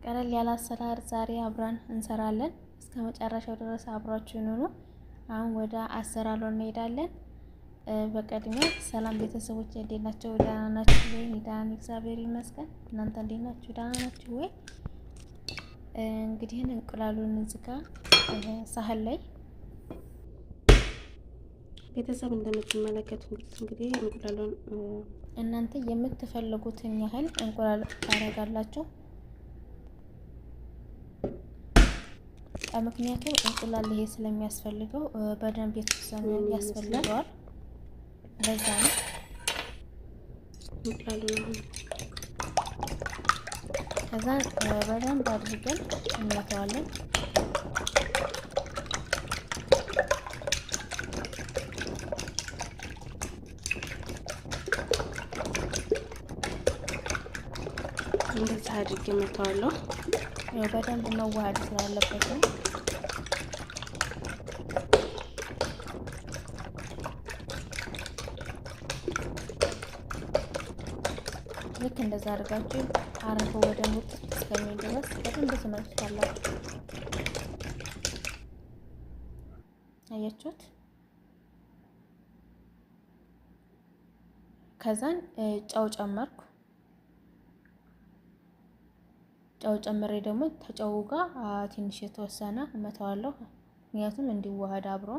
ቀለል ያለ አሰራር ዛሬ አብረን እንሰራለን። እስከ መጨረሻው ድረስ አብራችሁን ሁኑ። አሁን ወደ አሰራሩ እንሄዳለን። በቀድሚያ ሰላም ቤተሰቦች እንዴት ናችሁ? ደህና ናችሁ ወይ? ደህና ነኝ እግዚአብሔር ይመስገን። እናንተ እንዴት ናችሁ? ደህና ናችሁ ወይ? እንግዲህ እንቁላሉን እዚህ ጋር ሳህን ላይ ቤተሰብ እንደምትመለከቱት እንግዲህ እንቁላሉን እናንተ የምትፈልጉትን ያህል እንቁላል ታደርጋላችሁ። ምክንያቱም እንቁላል ይሄ ስለሚያስፈልገው በደንብ የተወሰነ ያስፈልገዋል። ለዛ ነው እንቁላሉን ከዛ በደንብ አድርገን እንመታዋለን። እንደዛ አድርጌ መተዋለሁ። ያው በደንብ መዋሃድ ስላለበት ነው። ልክ እንደዛ አድርጋችሁ አረፈ ወደ ሙጥ እስከሚል ድረስ በደንብ ትመልሱታላችሁ። አያችሁት? ከዛን ጨው ጨመርኩ። ጨው ጨምሬ ደግሞ ተጨው ጋር ትንሽ የተወሰነ እመታዋለሁ፣ ምክንያቱም እንዲዋሃድ አብሮ።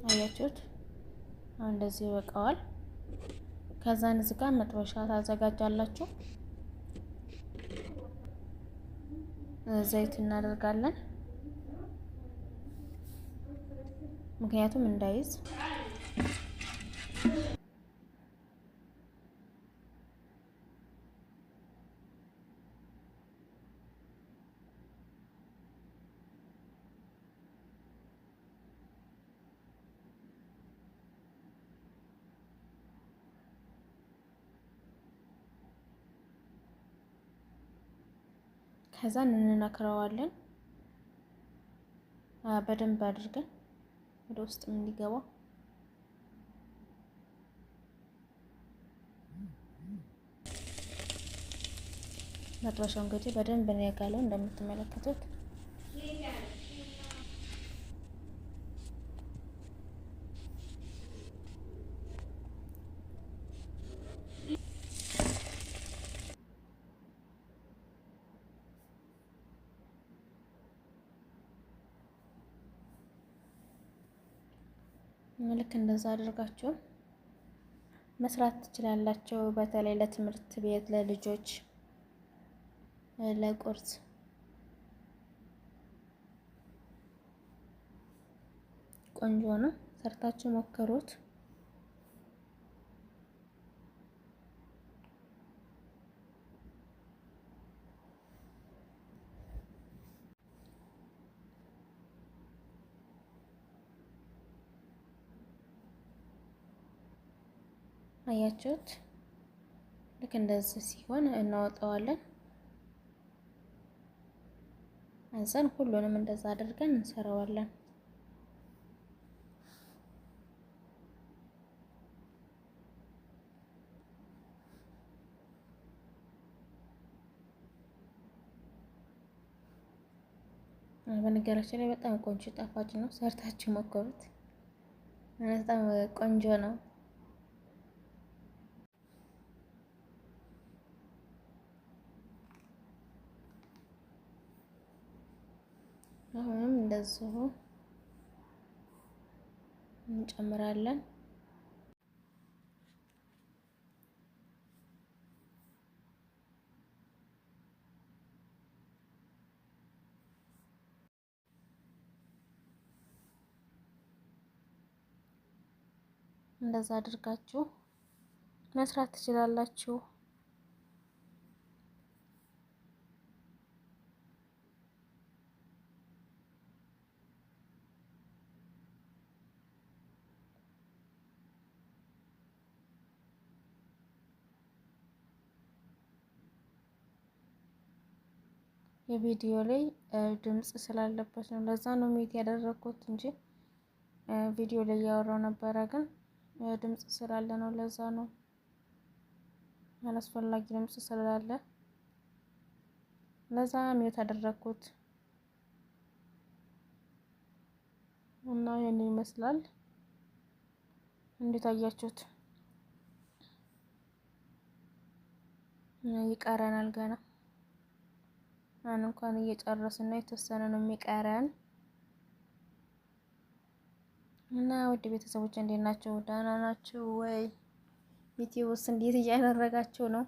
አያችሁት? አሁን እንደዚህ ይበቃዋል። ከዛን እዚህ ጋር መጥበሻ ታዘጋጃላችሁ። ዘይት እናደርጋለን፣ ምክንያቱም እንዳይዝ። ከዛን እንነክረዋለን በደንብ አድርገን ወደ ውስጥ እንዲገባ። መጥበሻው እንግዲህ በደንብ ነው ያጋለው እንደምትመለከቱት። ልክ እንደዛ አድርጋችሁ መስራት ትችላላችሁ። በተለይ ለትምህርት ቤት ለልጆች ለቁርስ ቆንጆ ነው። ሰርታችሁ ሞክሩት። አያችሁት? ልክ እንደዚህ ሲሆን እናወጣዋለን። አንሰን ሁሉንም እንደዛ አድርገን እንሰራዋለን። በነገራችን ላይ በጣም ቆንጆ ጣፋጭ ነው። ሰርታችሁ ሞክሩት። በጣም ቆንጆ ነው። አሁንም እንደዚሁ እንጨምራለን። እንደዛ አድርጋችሁ መስራት ትችላላችሁ። የቪዲዮ ላይ ድምጽ ስላለበት ነው። ለዛ ነው ሚዩት ያደረኩት እንጂ ቪዲዮ ላይ ያወራው ነበረ፣ ግን ድምጽ ስላለ ነው። ለዛ ነው አላስፈላጊ ድምጽ ስላለ ለዛ ሚዩት ያደረኩት እና ይሄን ይመስላል። እንዴት አያችሁት? ይቀረናል ገና አሁን እንኳን እየጨረስን ነው። የተወሰነ ነው የሚቀረን እና ውድ ቤተሰቦች እንዴት ናችሁ? ደህና ናችሁ ወይ? ዩቲዩብስ እንዴት እያደረጋችሁ ነው?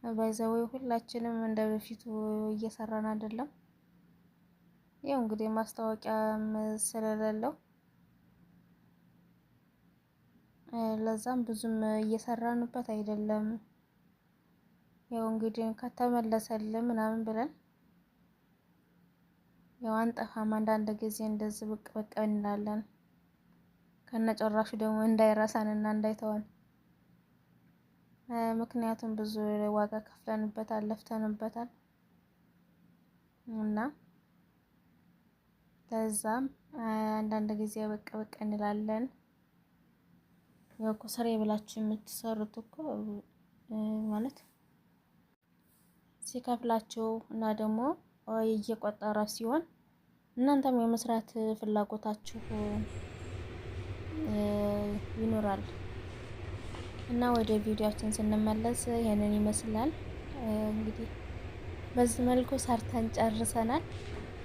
ባይዘው ሁላችንም እንደ በፊቱ እየሰራን አይደለም። ያው እንግዲህ ማስታወቂያም ስለሌለው ለዛም ብዙም እየሰራንበት አይደለም። ያው እንግዲህ ከተመለሰልን ምናምን ብለን ያው አንጠፋም። አንዳንድ ጊዜ እንደዚህ ብቅ ብቅ እንላለን። ከነጨራሹ ደግሞ እንዳይረሳንና እንዳይተወን። ምክንያቱም ብዙ ዋጋ ከፍለንበታል፣ ለፍተንበታል እና ለዛም አንዳንድ ጊዜ ብቅ ብቅ እንላለን። ያው እኮ ስራዬ ብላችሁ የምትሰሩት እኮ ማለት ሲከፍላችሁ እና ደግሞ እየቆጠረ ሲሆን እናንተም የመስራት ፍላጎታችሁ ይኖራል። እና ወደ ቪዲዮአችን ስንመለስ ይሄንን ይመስላል። እንግዲህ በዚህ መልኩ ሰርተን ጨርሰናል።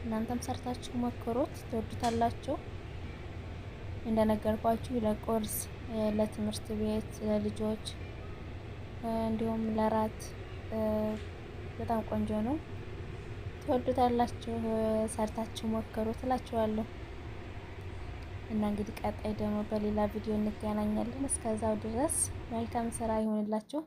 እናንተም ሰርታችሁ ሞክሩት፣ ትወዱታላችሁ። እንደነገርኳችሁ ለቁርስ፣ ለትምህርት ቤት፣ ለልጆች እንዲሁም ለራት በጣም ቆንጆ ነው። ትወዱታላችሁ፣ ሰርታችሁ ሞክሩት እላችኋለሁ። እና እንግዲህ ቀጣይ ደግሞ በሌላ ቪዲዮ እንገናኛለን። እስከዛው ድረስ መልካም ስራ ይሁንላችሁ።